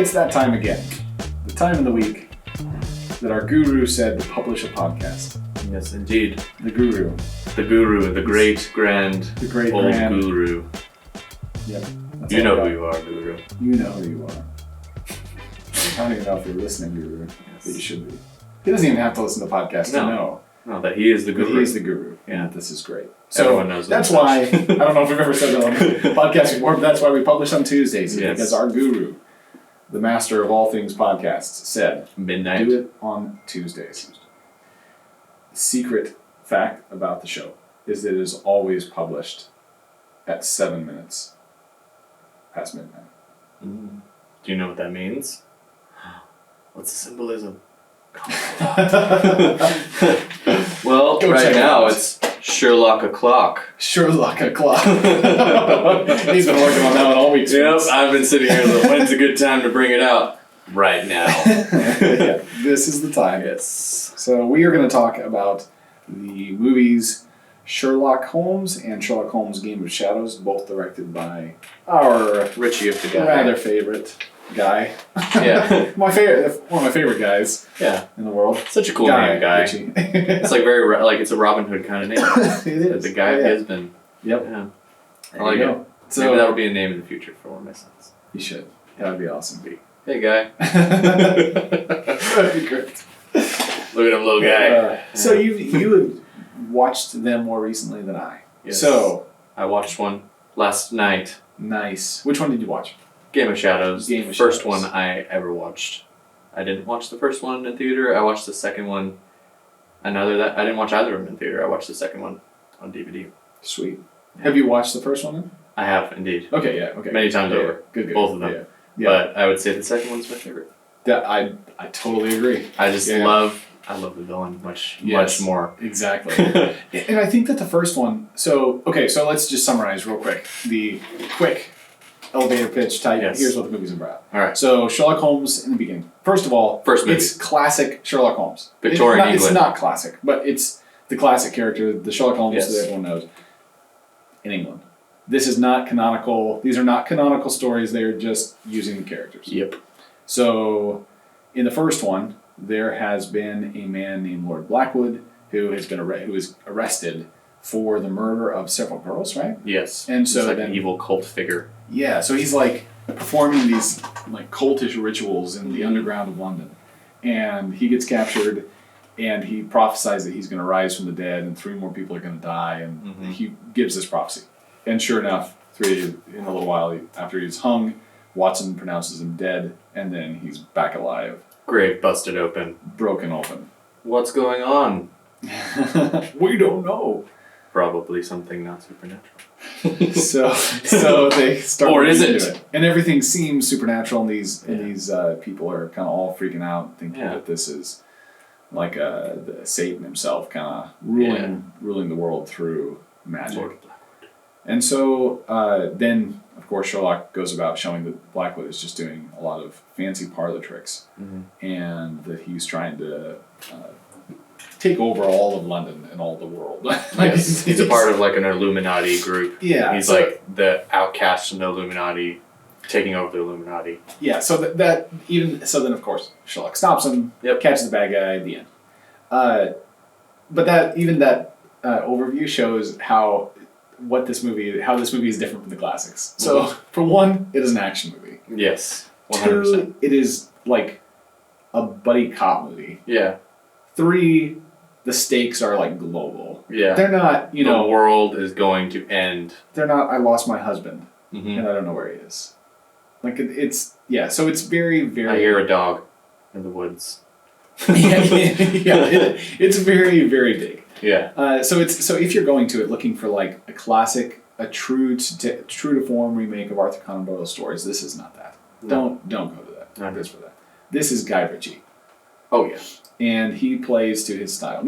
It's that time again. The time in the week that our guru said to publish a podcast. Yes, indeed. The guru. The guru, the great, grand, old guru. Yep. You know who you are, guru. You know who you are. I don't even know if you're listening, guru. Yes. But you should be. He doesn't even have to listen to podcasts to know. No, that he is the guru. But he is the guru. Yeah. And this is great. So everyone knows that. That's why, I don't know if we've ever said that on the podcast before, but that's why we publish on Tuesdays. Yes. Because our guru, the master of all things podcasts, said, midnight. Do it on Tuesdays. Secret fact about the show is that it is always published at 7 minutes past midnight. Mm. Do you know what that means? What's the symbolism? Well, right now it's Sherlock o'clock. Sherlock o'clock. He's been working on that one all week. Yep, I've been sitting here. When's a good time to bring it out? Right now. Yeah, this is the time. Yes. So we are going to talk about the movies Sherlock Holmes and Sherlock Holmes Game of Shadows, both directed by our Ritchie of the guy. rather favorite guy. Yeah. One of my favorite guys. Yeah. In the world. Such a cool name, Guy. Ritchie. It's like very like it's a Robin Hood kind of name. It is. The Guy has been. Yep. Yeah. There I like you it. go. So maybe that'll be a name in the future for one of my sons. You should. That would be awesome. Hey, Guy. That'd be great. Look at him, little guy. So you have watched them more recently than I. Yes. So I watched one last night. Nice. Which one did you watch? Game of Shadows. Game of First Shadows. one I ever watched. I didn't watch the first one in theater. I watched the second one. I didn't watch either of them in theater. I watched the second one on DVD. Sweet. Have you watched the first one then? I have indeed. Okay, yeah, okay. Many times Yeah, over. Good. Both of them. Yeah. But I would say the second one's my favorite. I totally agree. I just love the villain much more. Exactly. And I think that the first one, so let's just summarize real quick. The quick elevator pitch type, here's what the movie's about. All right. So Sherlock Holmes in the beginning. First of all, it's classic Sherlock Holmes. Victorian England. It's not classic, but it's the classic character, the Sherlock Holmes that everyone knows in England. This is not canonical. These are not canonical stories. They're just using the characters. Yep. So in the first one, there has been a man named Lord Blackwood who has been who is arrested for the murder of several girls, right? Yes. And so he's like then an evil cult figure. Yeah, so he's like performing these like cultish rituals in the underground of London. And he gets captured and he prophesies that he's going to rise from the dead and 3 more people are going to die, and he gives this prophecy. And sure enough, in a little while after he's hung, Watson pronounces him dead, and then he's back alive. Grave busted open. Broken open. What's going on? We don't know. Probably something not supernatural. So they start or is into it. And everything seems supernatural, and these people are kind of all freaking out, thinking that this is like Satan himself kind of ruling the world through magic. And so then, of course, Sherlock goes about showing that Blackwood is just doing a lot of fancy parlor tricks, and that he's trying to take over all of London and all the world. He's a part of like an Illuminati group. Yeah. He's like the outcast from the Illuminati, taking over the Illuminati. Yeah, so then of course Sherlock stops him, catches the bad guy at the end. But that overview shows how this movie is different from the classics. So for one, it is an action movie. Yes, 100%. 2, it is like a buddy cop movie. Yeah. 3, the stakes are like global. Yeah. They're not, the world is going to end. They're not, I lost my husband and I don't know where he is. Like so it's very, very... I hear a dog in the woods. It's very, very big. Yeah. So if you're going to it looking for like a classic, a true to form remake of Arthur Conan Doyle's stories, this is not that. No. Don't go to that. Not this for that. This is Guy Ritchie. Oh yeah. And he plays to his style.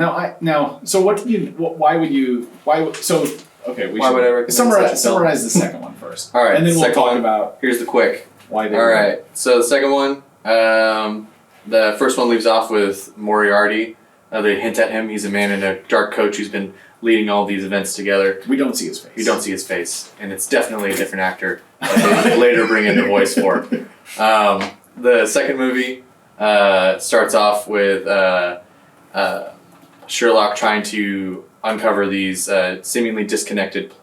So what did you? Why would summarize the second one first. All right. And then we'll talk about. Here's the quick. Why they. All right. So the second one, the first one leaves off with Moriarty. They hint at him. He's a man in a dark coat who's been leading all these events together. We don't see his face. You don't see his face, and it's definitely a different actor that they later bring in the voice for. the second movie starts off with Sherlock trying to uncover these seemingly disconnected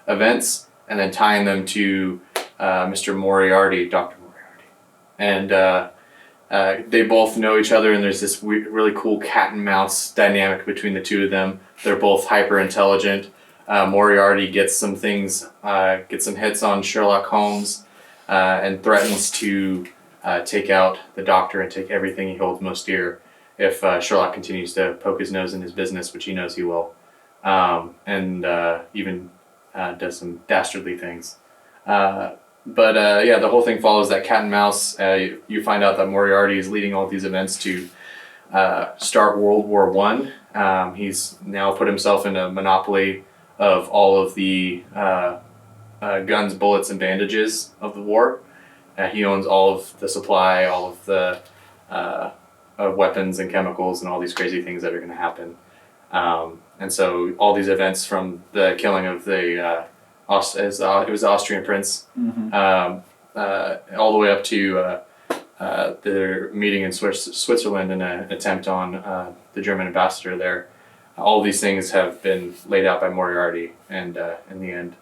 events and then tying them to Mr. Moriarty, Dr. Moriarty. And they both know each other, and there's this really cool cat and mouse dynamic between the two of them. They're both hyper intelligent. Moriarty gets some things, gets some hits on Sherlock Holmes, and threatens to take out the doctor and take everything he holds most dear if Sherlock continues to poke his nose in his business, which he knows he will, and even does some dastardly things. But the whole thing follows that cat and mouse. You find out that Moriarty is leading all these events to start World War One. He's now put himself in a monopoly of all of the guns, bullets, and bandages of the war. He owns all of the supply, all of the weapons and chemicals and all these crazy things that are going to happen. And so all these events, from the killing of the it was the Austrian prince, all the way up to their meeting in Switzerland and an attempt on the German ambassador there. All these things have been laid out by Moriarty, and in the end,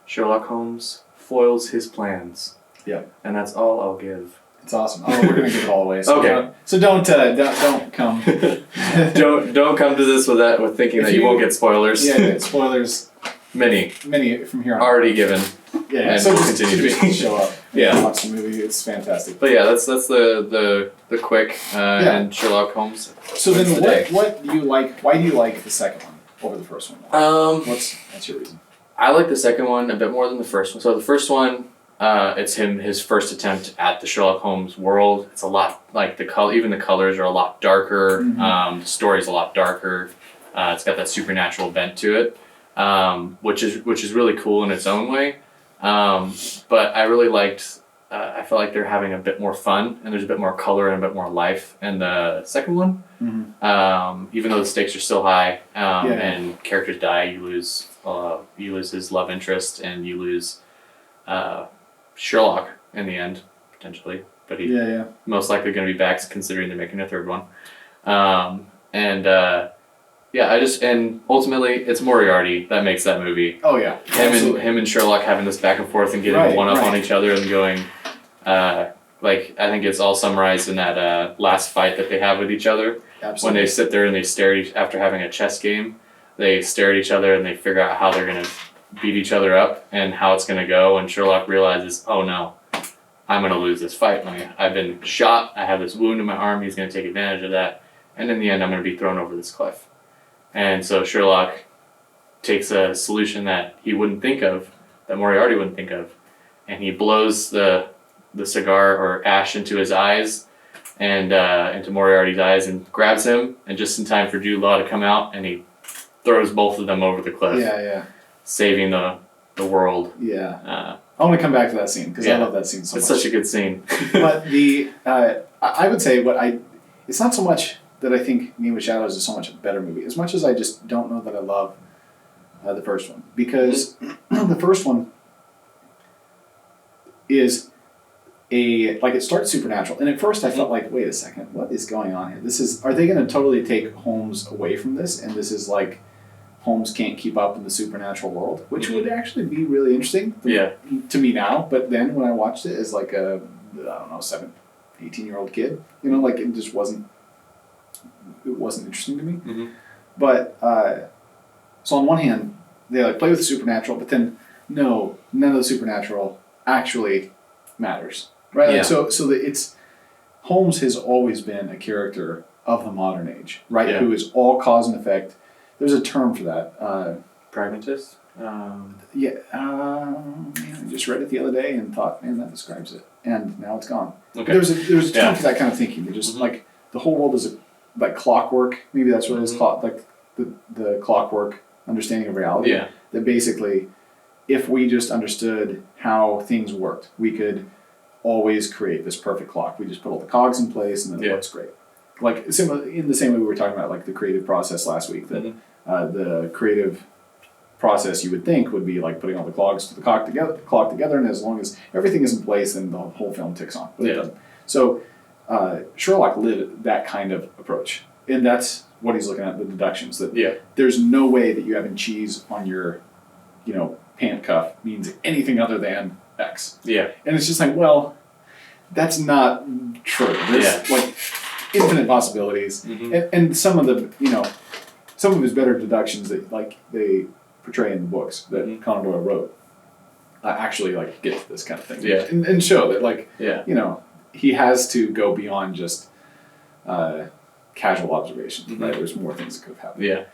Sherlock Holmes foils his plans. Yeah, and that's all I'll give. It's awesome. Oh, we're gonna give it all away. So okay. Don't come. don't come to this with thinking that you won't get spoilers. Yeah, spoilers. Many from here on. Already given. Yeah, and so will just continue to be. Show up. Yeah, watch the movie. It's fantastic. But yeah, that's the quick and Sherlock Holmes. So then, what do you like? Why do you like the second one over the first one? What's your reason? I like the second one a bit more than the first one. So the first one, it's his first attempt at the Sherlock Holmes world. It's a lot like even the colors are a lot darker. The story's a lot darker. It's got that supernatural bent to it, which is really cool in its own way. But I really liked. I felt like they're having a bit more fun, and there's a bit more color and a bit more life in the second one. Even though the stakes are still high, and characters die, you lose his love interest, and you lose Sherlock in the end, potentially. But he's most likely going to be back, considering they're making a third one. And ultimately it's Moriarty that makes that movie. Oh yeah, him and Sherlock having this back and forth and getting one up on each other and going, I think it's all summarized in that last fight that they have with each other. Absolutely. When they sit there and they stare after having a chess game, they stare at each other and they figure out how they're gonna beat each other up and how it's gonna go. And Sherlock realizes, oh no, I'm gonna lose this fight. I've been shot. I have this wound in my arm. He's gonna take advantage of that, and in the end, I'm gonna be thrown over this cliff. And so Sherlock takes a solution that he wouldn't think of, that Moriarty wouldn't think of, and he blows the cigar or ash into his eyes and into Moriarty's eyes and grabs him, and just in time for Jude Law to come out, and he throws both of them over the cliff. Saving the world. I want to come back to that scene because I love that scene so much. It's such a good scene. But I would say it's not so much that I think Game of Shadows is so much a better movie, as much as I just don't know that I love the first one. Because the first one is it starts supernatural. And at first I felt like, wait a second, what is going on here? Are they going to totally take Holmes away from this? And this is like Holmes can't keep up in the supernatural world, which would actually be really interesting to me now. But then when I watched it as like a, 18-year-old kid, it just wasn't interesting to me. But so on one hand, they play with the supernatural, but then no, none of the supernatural actually matters, right? Yeah. So it's Holmes has always been a character of the modern age, right? Yeah. Who is all cause and effect. There's a term for that. Pragmatist? I just read it the other day and thought, man, that describes it. And now it's gone. Okay. There's a term for that kind of thinking. They're just like the whole world is like clockwork. Maybe that's what it is. Like the clockwork understanding of reality. Yeah. That basically, if we just understood how things worked, we could always create this perfect clock. We just put all the cogs in place and then it works great. Like in the same way we were talking about like the creative process last week. That the creative process you would think would be like putting all the clock together, and as long as everything is in place, then the whole film ticks on. But it doesn't. So Sherlock lived that kind of approach, and that's what he's looking at, the deductions. That there's no way that you having cheese on your, pant cuff means anything other than X. Yeah. And it's just like, well, that's not true. There's like infinite possibilities, and some of the some of his better deductions that like they portray in the books that Conan Doyle wrote actually like get to this kind of thing, and show that like he has to go beyond just casual observation. Right, there's more things that could have happened.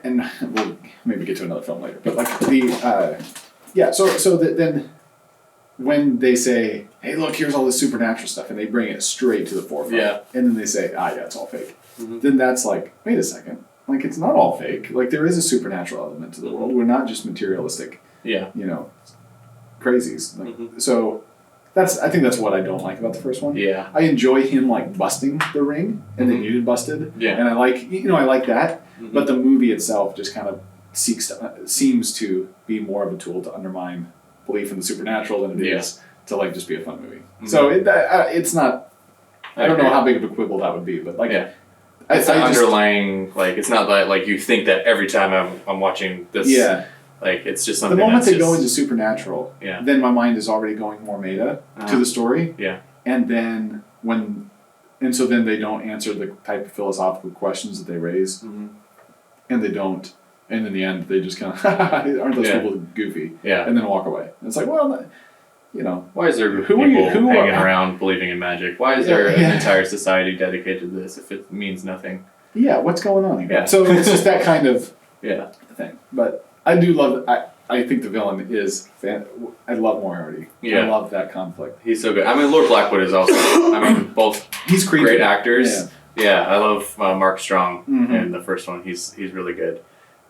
And we'll maybe get to another film later, but like the so that then when they say, hey, look, here's all this supernatural stuff, and they bring it straight to the forefront, and then they say, it's all fake. Then that's like, wait a second, like it's not all fake. Like there is a supernatural element to the world. We're not just materialistic, crazies. Like, so I think that's what I don't like about the first one. Yeah, I enjoy him like busting the ring and then you busted. Yeah, and I like that. But the movie itself just kind of seems to be more of a tool to undermine belief in the supernatural than it is to like just be a fun movie. So it's not. I don't know how big of a quibble that would be, but like it's underlying. Like it's not like you think that every time I'm watching this. Yeah. Like it's just something. The moment they go into supernatural, then my mind is already going more meta to the story. Yeah. And then so then they don't answer the type of philosophical questions that they raise, and they don't. And in the end, they just kind of aren't those people goofy? Yeah. And then walk away. And it's like, well, why is there people hanging around believing in magic? Why is there an entire society dedicated to this if it means nothing? Yeah, what's going on here? Yeah. So it's just that kind of thing. But I do love. I think the villain is. I love Moriarty. Yeah. I love that conflict. He's so good. I mean, Lord Blackwood is also. Both. He's creepy. Great actors. Yeah, I love Mark Strong in the first one. He's really good.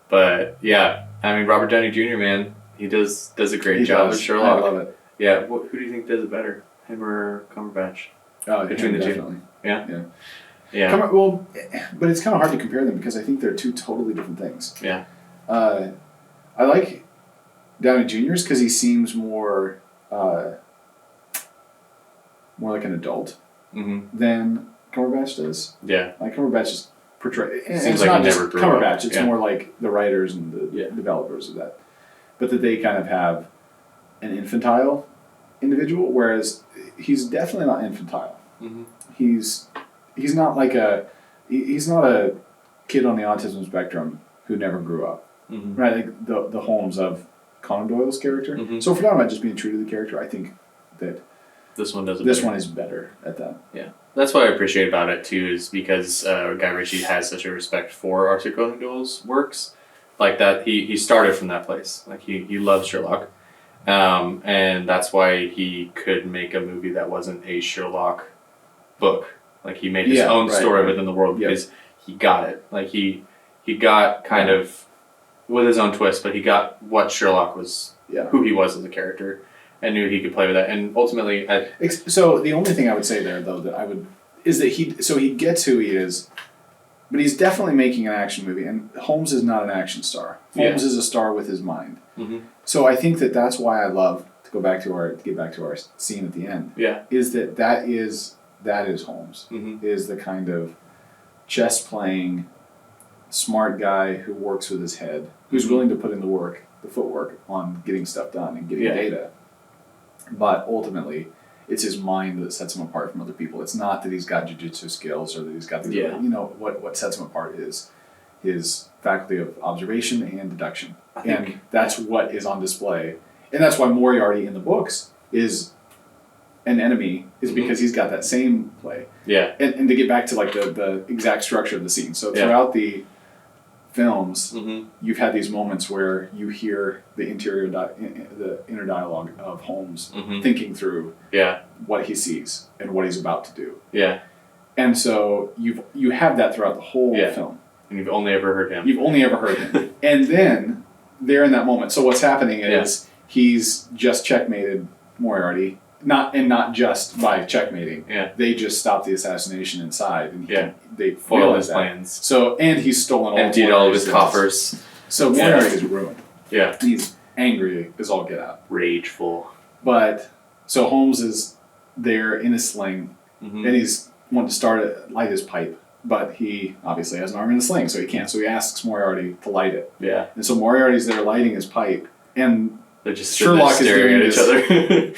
But Robert Downey Jr. Man, he does a great job as Sherlock. I love it. Yeah, who do you think does it better, him or Cumberbatch? Between the two, yeah. But it's kind of hard to compare them because I think they're two totally different things. Yeah. I like Downey Jr.'s because he seems more like an adult than Cumberbatch does. Yeah. Like Cumberbatch is portrayed. It's like not just Cumberbatch. It's more like the writers and the developers of that, but that they kind of have an infantile individual, whereas he's definitely not infantile. He's not like he's not a kid on the autism spectrum who never grew up, right? Like the Holmes of Conan Doyle's character. So if we're talking about just being true to the character, I think that this one does. This one is better at that. Yeah, that's what I appreciate about it too, is because Guy Ritchie has such a respect for Arthur Conan Doyle's works, like that. He started from that place. Like he loves Sherlock. And that's why he could make a movie that wasn't a Sherlock book. Like he made his own story within the world because he got it. Like he got kind of with his own twist, but he got what Sherlock was, who he was as a character, and knew he could play with that. And ultimately, so the only thing I would say there though is that he gets who he is. But he's definitely making an action movie, and Holmes is not an action star. Holmes is a star with his mind. So I think that's why I love to get back to our scene at the end. Yeah, is that is Holmes. Is the kind of chess playing, smart guy who works with his head, who's willing to put in the footwork on getting stuff done and getting data. But ultimately, it's his mind that sets him apart from other people. It's not that he's got jiu-jitsu skills or that he's got these what sets him apart is his faculty of observation and deduction. And that's what is on display. And that's why Moriarty in the books is an enemy, is because he's got that same play. Yeah. And to get back to like the exact structure of the scene. So throughout the films, you've had these moments where you hear the inner dialogue of Holmes thinking through what he sees and what he's about to do. Yeah. And so you have that throughout the whole film. And you've only ever heard him. And then they're in that moment. So what's happening is he's just checkmated Moriarty. Not just by checkmating. Yeah. They just stopped the assassination inside, and they foiled his plans. So, and he's stolen emptied all of his coffers. So Moriarty is ruined. Yeah. He's angry as all get out. Rageful. But, so Holmes is there in a sling, and he's wanting to light his pipe. But he obviously has an arm in a sling, so he can't. So he asks Moriarty to light it. Yeah. And so Moriarty's there lighting his pipe, and they're just Sherlock is staring doing at each other.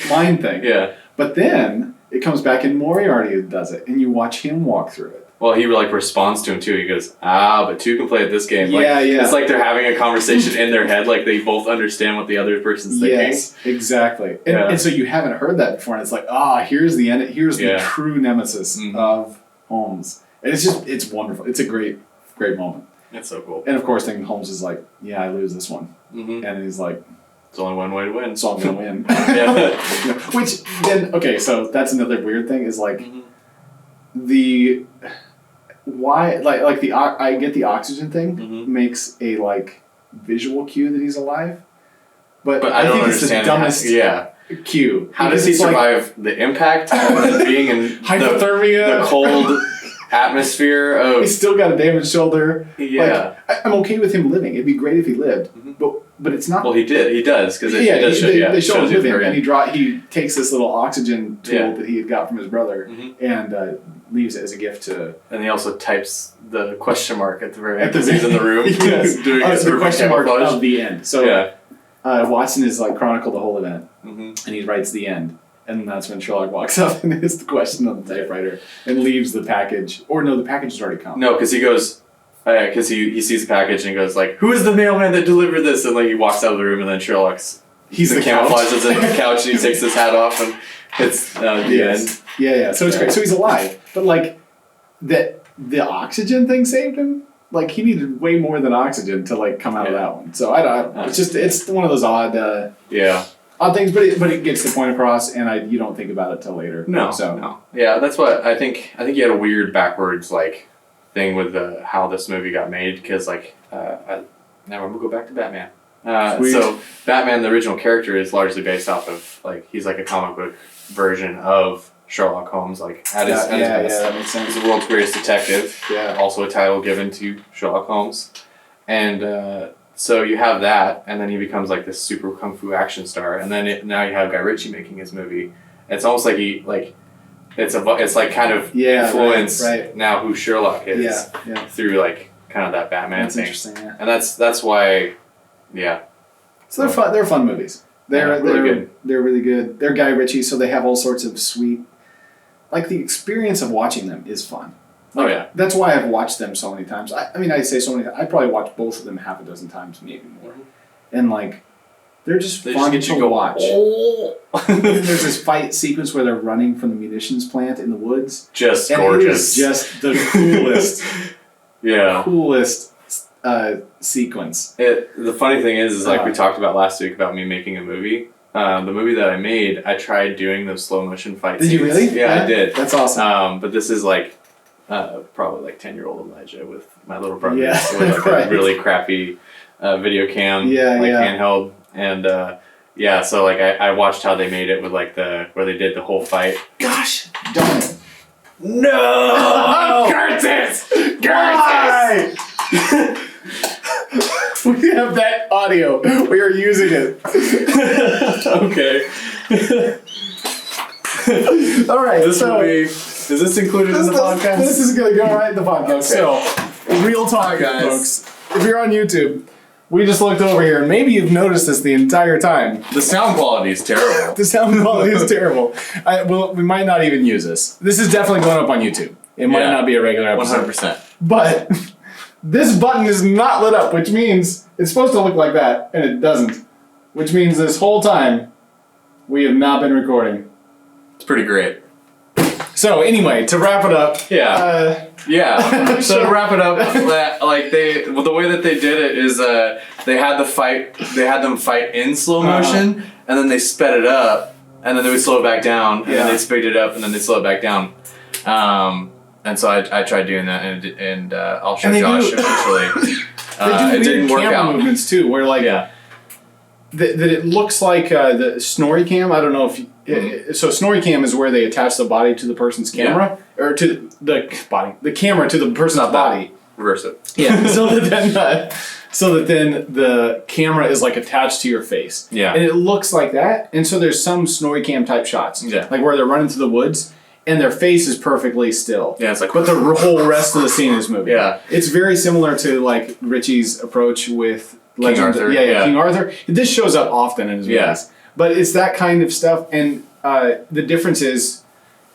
mind thing. Yeah. But then it comes back and Moriarty does it, and you watch him walk through it. Well, he like responds to him too. He goes, but two can play at this game. Like, Yeah. It's like they're having a conversation in their head, like they both understand what the other person's thinking. Yes, exactly. And so you haven't heard that before, and it's like, here's the end. Here's the true nemesis of Holmes. And it's wonderful. It's a great moment. It's so cool. And of course, then Holmes is like, yeah, I lose this one. And he's like, there's only one way to win. So I'm going to win. Yeah. Which then, okay, so that's another weird thing is like I get the oxygen thing makes a like visual cue that he's alive. But I don't think understand it's the dumbest cue. How does he survive the impact and being in hypothermia, the cold atmosphere of... He's still got a damaged shoulder. Yeah. Like, I'm okay with him living. It'd be great if he lived. But it's not... Well, he does, because they show him living, and he takes this little oxygen tool that he had got from his brother and leaves it as a gift to... And he also types the question mark at the very end, because he's in the room doing his the question mark camouflage. of the end. So Watson is like chronicled the whole event, and he writes the end. And that's when Sherlock walks up and hits the question on the typewriter and leaves the package. Or no, the package has already come. No, because he goes... Because he sees the package and he goes like, "Who is the mailman that delivered this?" And like he walks out of the room, and then Sherlock's the camouflage is at the couch, and he takes his hat off and hits the end. Yeah. So it's great. So he's alive, but like the oxygen thing saved him. Like he needed way more than oxygen to like come out of that one. So I don't. It's one of those odd things, but it gets the point across, and you don't think about it till later. No. Yeah, that's what I think. I think he had a weird backwards like thing with how this movie got made, because like now I'm gonna go back to Batman. So Batman, the original character, is largely based off of like he's like a comic book version of Sherlock Holmes, like at his best. That makes sense. He's the world's greatest detective. Yeah. Also a title given to Sherlock Holmes, and so you have that, and then he becomes like this super kung fu action star, and then now you have Guy Ritchie making his movie. It's almost like it's like kind of influence now who Sherlock is through like kind of that Batman thing. That's interesting, and that's why, So they're fun. They're fun movies. They're good. They're really good. They're Guy Ritchie, so they have all sorts of sweet. Like the experience of watching them is fun. Like, that's why I've watched them so many times. I say so many. I probably watched both of them half a dozen times, maybe more. And like. They're just fun to watch. There's this fight sequence where they're running from the munitions plant in the woods. Just and gorgeous. It is just the coolest. Coolest sequence. The funny thing is like we talked about last week about me making a movie. The movie that I made, I tried doing those slow motion fight scenes. Did you really? Yeah, I did. That's awesome. But this is like probably like 10-year-old Elijah with my little brother with like a really crappy video cam, handheld. And so like I watched how they made it with like where they did the whole fight. Gosh darn it! No, Curtis! We have that audio. We are using it. Okay. All right. Is this included in the podcast? This is gonna go right in the podcast. Okay. So, real talk, guys. folks. If you're on YouTube. We just looked over here, and maybe you've noticed this the entire time. The sound quality is terrible. The sound quality is terrible. We might not even use this. This is definitely going up on YouTube. It might not be a regular episode. 100%. But this button is not lit up, which means it's supposed to look like that, and it doesn't. Which means this whole time, we have not been recording. It's pretty great. So anyway, to wrap it up. So to wrap it up, the way that they did it is they had them fight in slow motion, and then they sped it up, and then they would slow it back down, and then they speed it up, and then they slow it back down. And so I tried doing that, and I'll show Josh eventually. It didn't work out. Movements too, where like that it looks like the snorri cam. I don't know if. So snorri cam is where they attach the body to the person's camera, or to the camera to the person's body, reverse it. Yeah. so that then the camera is like attached to your face. Yeah. And it looks like that. And so there's some snowy cam type shots. Yeah. Like where they're running through the woods and their face is perfectly still. Yeah, it's like... But the whole rest of the scene is moving. Yeah. It's very similar to like Ritchie's approach with King Arthur. King Arthur. This shows up often in his movies. Yeah. But it's that kind of stuff. And the difference is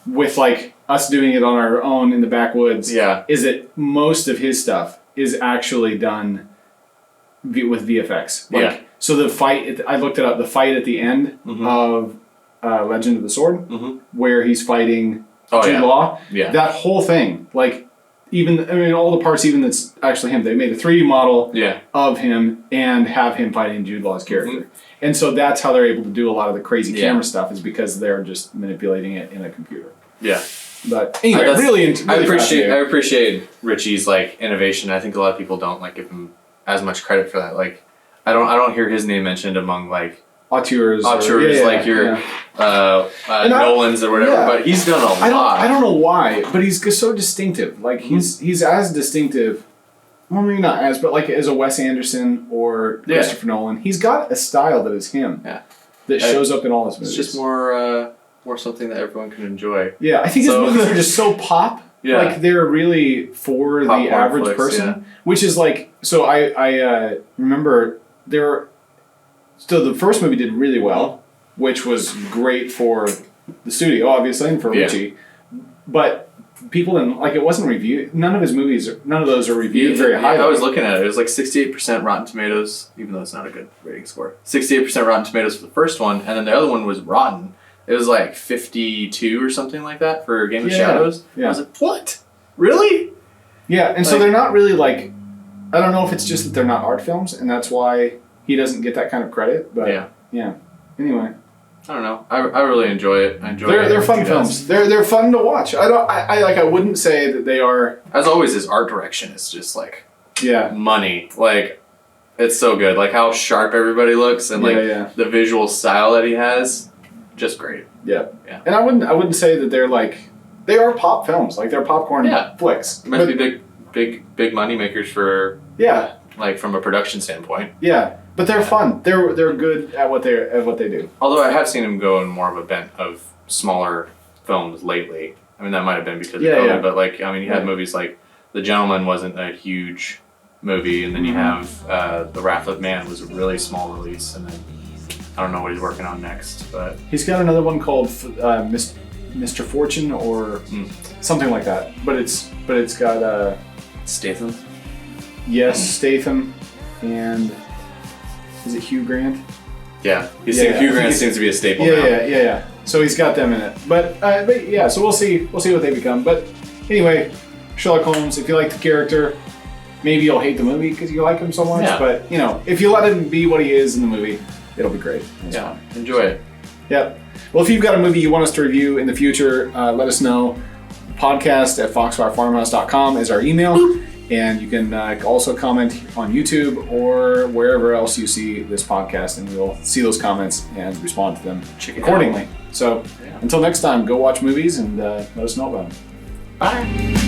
with like us doing it on our own in the backwoods, is that most of his stuff is actually done with VFX. Like, so the fight, I looked it up, the fight at the end of Legend of the Sword, where he's fighting Jude Law, that whole thing, like, all the parts, even that's actually him, they made a 3D model of him and have him fighting Jude Law's character. And so that's how they're able to do a lot of the crazy camera stuff, is because they're just manipulating it in a computer. Yeah. But anyway, really I appreciate Ritchie's like innovation. I think a lot of people don't like give him as much credit for that. Like, I don't hear his name mentioned among like auteurs like your Nolan's or whatever. But he's done a lot. I don't know why, but he's so distinctive. Like he's as distinctive. Well, maybe not as, but like as a Wes Anderson or Christopher Nolan, he's got a style that is him. Yeah. That shows up in all his movies. It's just more something that everyone can enjoy. Yeah, I think his movies are just so pop. Yeah. Like they're really for the average person, which is like, so I remember so the first movie did really well, which was great for the studio, obviously, and for Ritchie, but people didn't, like, it wasn't reviewed. None of his movies, none of those are reviewed very highly. I was looking at it. It was like 68% Rotten Tomatoes, even though it's not a good rating score. 68% Rotten Tomatoes for the first one, and then the other one was rotten. It was like 52 or something like that for Game of Shadows. Yeah. I was like, what? Really? Yeah, and so they're not really like, I don't know if it's just that they're not art films, and that's why he doesn't get that kind of credit, but yeah. Anyway. I don't know. I really enjoy it. They're fun films. They're fun to watch. I wouldn't say that they are. As always, his art direction is just like money. Like, it's so good. Like how sharp everybody looks and the visual style that he has, just great. Yeah. And I wouldn't say that they're like, they are pop films. Like they're popcorn flicks. They might be big money makers for like from a production standpoint. Yeah. But they're fun. They're good at what they do. Although I have seen him go in more of a bent of smaller films lately. I mean, that might have been because of COVID, but like, I mean, you had movies like The Gentleman wasn't a huge movie, and then you have The Wrath of Man was a really small release, and then I don't know what he's working on next, but he's got another one called Mr. Fortune or something like that. But it's got Statham. Yes, Statham, and. Is it Hugh Grant? Yeah, Hugh Grant seems to be a staple now. Yeah. So he's got them in it, but yeah. So we'll see what they become. But anyway, Sherlock Holmes. If you like the character, maybe you'll hate the movie because you like him so much. Yeah. But if you let him be what he is in the movie, it'll be great. It's fun. Enjoy it. Yeah. Well, if you've got a movie you want us to review in the future, let us know. Podcast@foxfirefarmhouse.com is our email. And you can also comment on YouTube or wherever else you see this podcast, and we'll see those comments and respond to them accordingly. So until next time, go watch movies and let us know about them. Bye.